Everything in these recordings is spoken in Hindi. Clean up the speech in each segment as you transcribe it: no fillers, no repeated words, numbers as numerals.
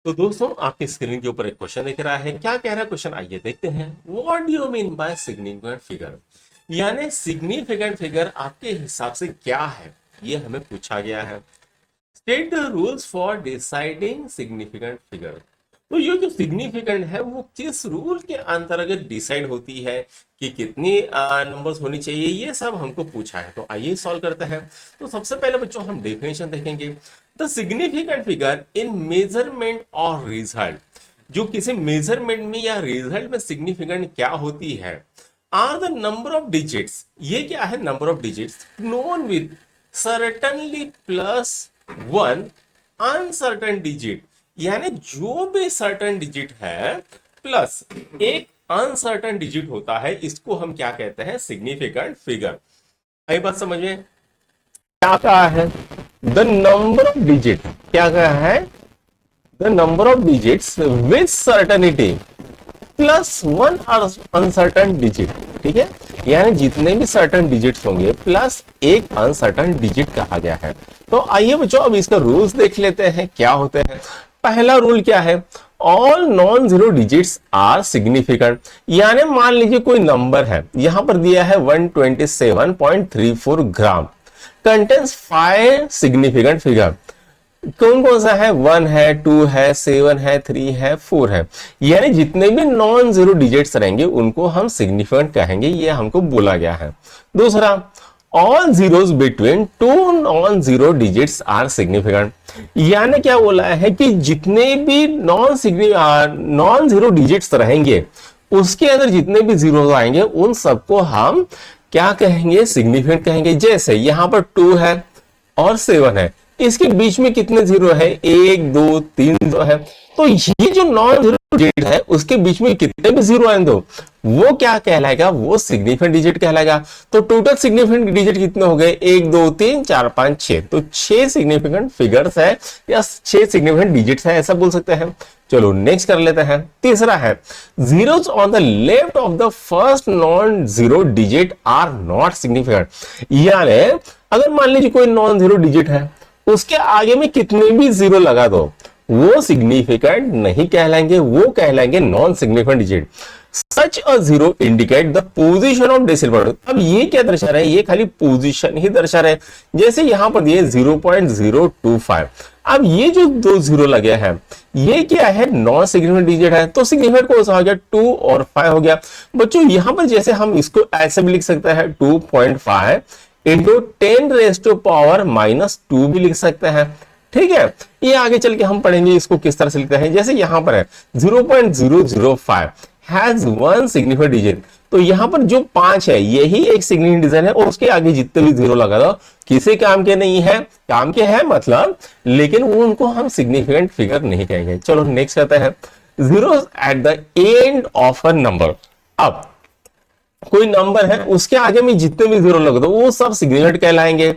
तो दोस्तों आपकी स्क्रीन के ऊपर एक क्वेश्चन दिख रहा है। क्या कह रहा है क्वेश्चन, आइए देखते हैं। What do you mean by significant figure? यानी सिग्निफिकेंट फिगर आपके हिसाब से क्या है, ये हमें पूछा गया है। State the rules for deciding significant figure. तो ये जो सिग्निफिकेंट है वो किस रूल के अंतर्गत डिसाइड होती है कि कितनी नंबर्स होनी चाहिए, ये सब हमको पूछा है। तो आइए सॉल्व करते हैं। तो सबसे पहले बच्चों हम डेफिनेशन देखेंगे। The significant figure in measurement और रिजल्ट, जो किसी मेजरमेंट में या रिजल्ट में सिग्निफिकेंट क्या होती है, are the number of digits. ये क्या है? Number of digits known with certainly plus one uncertain digit. यानी जो भी सर्टन डिजिट है प्लस एक अनसर्टन डिजिट होता है, इसको हम क्या कहते हैं? Significant figure. आई बात समझ में? क्या कहा है? द नंबर ऑफ डिजिट, क्या कहा है? The number of digits with certainty plus one uncertain digit. ठीक है, यानी जितने भी सर्टन डिजिट्स होंगे प्लस एक अनसर्टन डिजिट कहा गया है। तो आइए बच्चों अब इसका रूल्स देख लेते हैं क्या होते हैं। पहला रूल क्या है? All non zero digits are significant. यानी मान लीजिए कोई नंबर है, यहां पर दिया है 127.34 ग्राम, कंटेन्स 5 सिग्निफिकेंट फिगर। कौन कौन सा है? 1 है, 2 है, 7 है, 3 है, 4 है। यानी जितने भी नॉन जीरो डिजिट्स रहेंगे उनको हम सिग्निफिकेंट कहेंगे, ये हमको बोला गया है। दूसरा, all zeros between two non zero digits are significant. यानी क्या बोला है कि जितने भी नॉन जीरो डिजिट्स रहेंगे उसके अंदर जितने भी जीरो आएंगे उन सबको हम क्या कहेंगे? सिग्निफिकेंट कहेंगे। जैसे यहां पर 2 है और 7 है, इसके बीच में कितने जीरो है? 1 2 3 जीरो है। तो ये जो नॉन जीरो डिजिट है उसके बीच में कितने भी जीरो आए दो, वो क्या कहलाएगा? वो सिग्निफिकेंट डिजिट कहलाएगा। तो टोटल सिग्निफिकेंट डिजिट कितने हो गए? 1 2 3 4 5 6। तो 6 सिग्निफिकेंट फिगर्स है या 6 सिग्निफिकेंट डिजिट्स है, ऐसा बोल सकते हैं। चलो नेक्स्ट कर लेते हैं। तीसरा है, zeros on the left of the first non zero digit are not significant. यानी अगर मान लीजिए कोई नॉन जीरो डिजिट है, उसके आगे में कितने भी जीरो लगा दो, वो सिग्निफिकेंट नहीं कहलाएंगे, वो कहलाएंगे non significant digit. Such a zero indicate the position of decimal point. अब ये क्या दर्शा रहा है? ये खाली पोजीशन ही दर्शा रहा है। जैसे यहां पर ये 0.025। अब ये जो दो जीरो लगे हैं, ये क्या है? नॉन सिग्निफिकेंट डिजिट है। तो सिग्निफिकेंट कौन सा हो गया? 2 और 5 हो गया। बच्चों यहां पर जैसे हम इसको ऐसे भी लिख सकते हैं, 2.5 इंटू 10⁻⁻2 भी लिख सकते हैं। ठीक है, ये आगे चल के हम पढ़ेंगे इसको किस तरह से लिखते हैं। जैसे यहां पर है 0.005 हैज वन सिग्निफिकेंट डिजिट। तो यहां पर जो 5 है यही एक सिग्निफिकेंट डिजिट है, और उसके आगे जितने भी जीरो लगा दो किसी काम के नहीं है, काम के है मतलब, लेकिन वो उनको हम सिग्निफिकेंट फिगर नहीं कहेंगे। चलो नेक्स्ट करते हैं। Zero at the end of a number. अब कोई नंबर है उसके आगे में जितने भी जीरो लग दो वो सब सिग्निफिकेंट कहलाएंगे।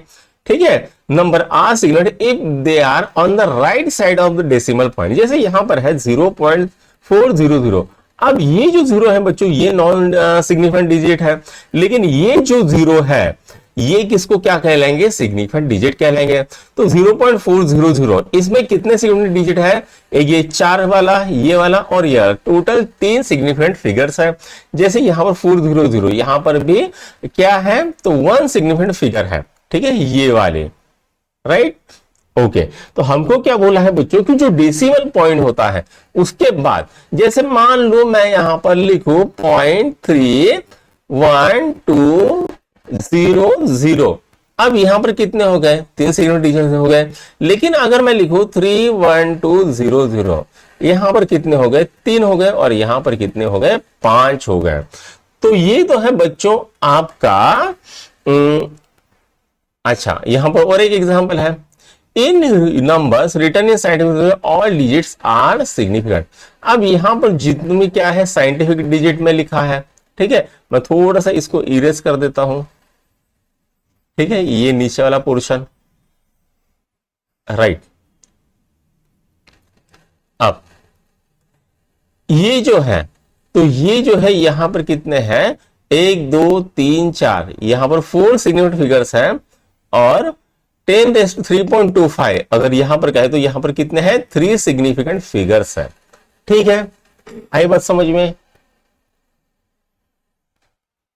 ठीक है, number are significant if they are on the right side of the decimal point. जैसे यहां पर है 0.400। अब ये जो जीरो है बच्चों ये नॉन सिग्निफिकेंट डिजिट है, लेकिन ये जो जीरो है ये किसको क्या कहलाएंगे? सिग्निफिकेंट डिजिट कहलाएंगे। तो 0.400 इसमें कितने सिग्निफिकेंट डिजिट है? एक ये 4 वाला, ये वाला और ये, टोटल 3 सिग्निफिकेंट फिगर्स है। जैसे यहां पर 400, यहां पर भी क्या है? तो 1 सिग्निफिकेंट फिगर है। ठीक है, ये वाले, राइट? ओके, तो हमको क्या बोला है बच्चों कि जो डेसिमल पॉइंट होता है उसके बाद, जैसे मान लो मैं यहां पर लिखूं 0.3120। अब यहां पर कितने हो गए? 3 सिग्निफिकेंट डिजिट हो गए। लेकिन अगर मैं लिखूं 31200, यहां पर कितने हो गए? 3 हो गए, और यहां पर कितने हो गए? 5 हो गए। तो ये तो है बच्चों आपका अच्छा, यहां पर और एक एग्जांपल है। In numbers return in scientific all digits are significant. अब यहां पर जितने भी क्या है साइंटिफिक डिजिट में लिखा है। ठीक है, मैं थोड़ा सा इसको इरेज कर देता हूं। ठीक है, ये नीचे वाला पोर्शन, राइट। अब ये जो है, तो ये जो है यहां पर कितने हैं? 1 2 3 4, यहां पर 4 सिग्निफिकेंट फिगर्स हैं, और 10⁻³ अगर यहां पर कहे तो यहां पर कितने हैं 3 सिग्निफिकेंट फिगर्स है। ठीक है, आई बात समझ में।